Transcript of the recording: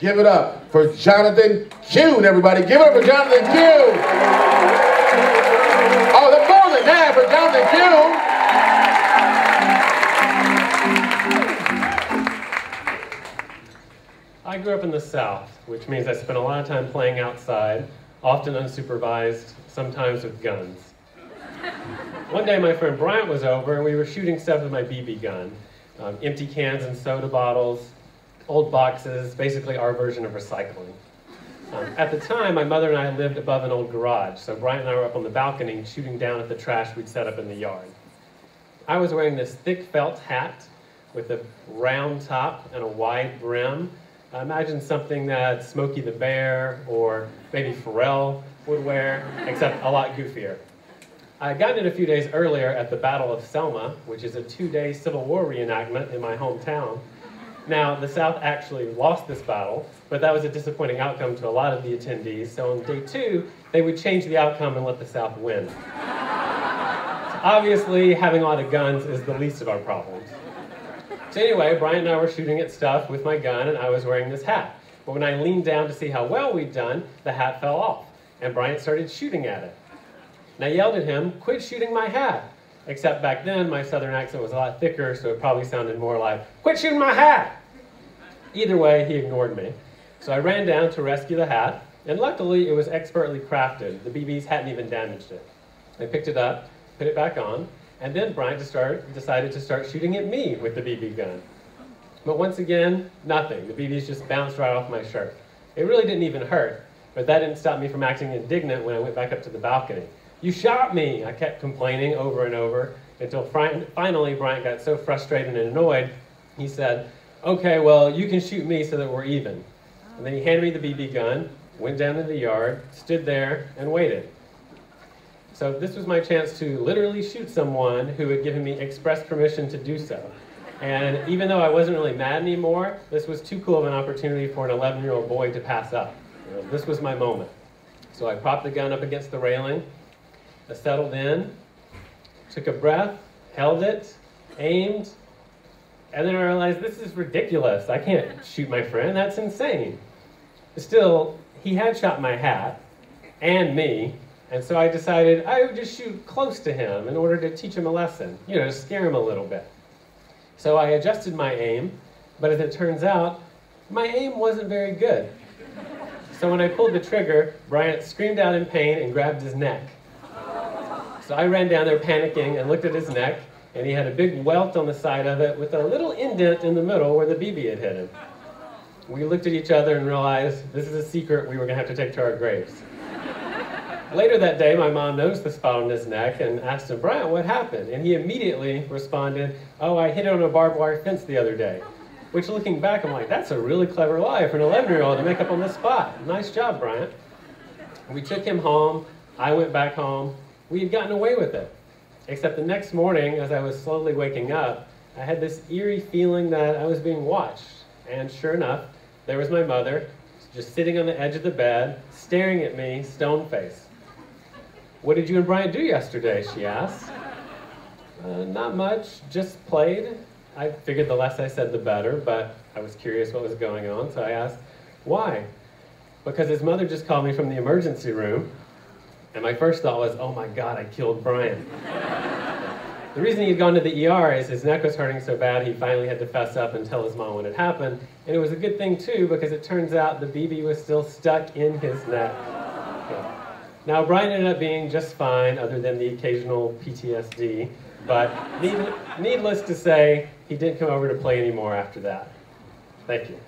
Give it up for Jonathan Kuhn, everybody. Give it up for Jonathan Kuhn. Oh, they're more than that for Jonathan Kuhn. I grew up in the South, which means I spent a lot of time playing outside, often unsupervised, sometimes with guns. One day my friend Bryant was over and we were shooting stuff with my BB gun. Empty cans and soda bottles, old boxes, basically our version of recycling. At the time, my mother and I lived above an old garage, so Bryant and I were up on the balcony shooting down at the trash we'd set up in the yard. I was wearing this thick felt hat with a round top and a wide brim. Imagine something that Smokey the Bear or maybe Pharrell would wear, except a lot goofier. I had gotten it a few days earlier at the Battle of Selma, which is a 2-day Civil War reenactment in my hometown. Now, the South actually lost this battle, but that was a disappointing outcome to a lot of the attendees, so on day 2, they would change the outcome and let the South win. So obviously, having a lot of guns is the least of our problems. So anyway, Bryant and I were shooting at stuff with my gun, and I was wearing this hat. But when I leaned down to see how well we'd done, the hat fell off, and Bryant started shooting at it. And I yelled at him, "Quit shooting my hat!" Except back then, my southern accent was a lot thicker, so it probably sounded more like, "Quit shooting my hat!" Either way, he ignored me. So I ran down to rescue the hat, and luckily it was expertly crafted. The BBs hadn't even damaged it. I picked it up, put it back on, and then Bryant decided to start shooting at me with the BB gun. But once again, nothing. The BBs just bounced right off my shirt. It really didn't even hurt, but that didn't stop me from acting indignant when I went back up to the balcony. "You shot me!" I kept complaining over and over until finally Bryant got so frustrated and annoyed, he said, "Okay, well, you can shoot me so that we're even." And then he handed me the BB gun, went down to the yard, stood there, and waited. So this was my chance to literally shoot someone who had given me express permission to do so. And even though I wasn't really mad anymore, this was too cool of an opportunity for an 11-year-old boy to pass up. This was my moment. So I propped the gun up against the railing, I settled in, took a breath, held it, aimed, and then I realized this is ridiculous. I can't shoot my friend, that's insane. Still, he had shot my hat and me, and so I decided I would just shoot close to him in order to teach him a lesson, to scare him a little bit. So I adjusted my aim, but as it turns out, my aim wasn't very good. So when I pulled the trigger, Bryant screamed out in pain and grabbed his neck. So I ran down there panicking and looked at his neck, and he had a big welt on the side of it with a little indent in the middle where the BB had hit him. We looked at each other and realized this is a secret we were going to have to take to our graves. Later that day, my mom noticed the spot on his neck and asked him, "Bryant, what happened?" And he immediately responded, "Oh, I hit it on a barbed wire fence the other day." Which, looking back, I'm like, that's a really clever lie for an 11-year-old to make up on the spot. Nice job, Bryant. We took him home. I went back home. We had gotten away with it. Except the next morning, as I was slowly waking up, I had this eerie feeling that I was being watched. And sure enough, there was my mother, just sitting on the edge of the bed, staring at me, stone-faced. "What did you and Bryant do yesterday?" she asked. Not much, just played. I figured the less I said, the better, but I was curious what was going on, so I asked, "Why?" "Because his mother just called me from the emergency room." And my first thought was, oh my God, I killed Bryant. The reason he'd gone to the ER is his neck was hurting so bad he finally had to fess up and tell his mom what had happened. And it was a good thing too, because it turns out the BB was still stuck in his neck. Now Bryant ended up being just fine, other than the occasional PTSD, but needless to say, he didn't come over to play anymore after that. Thank you.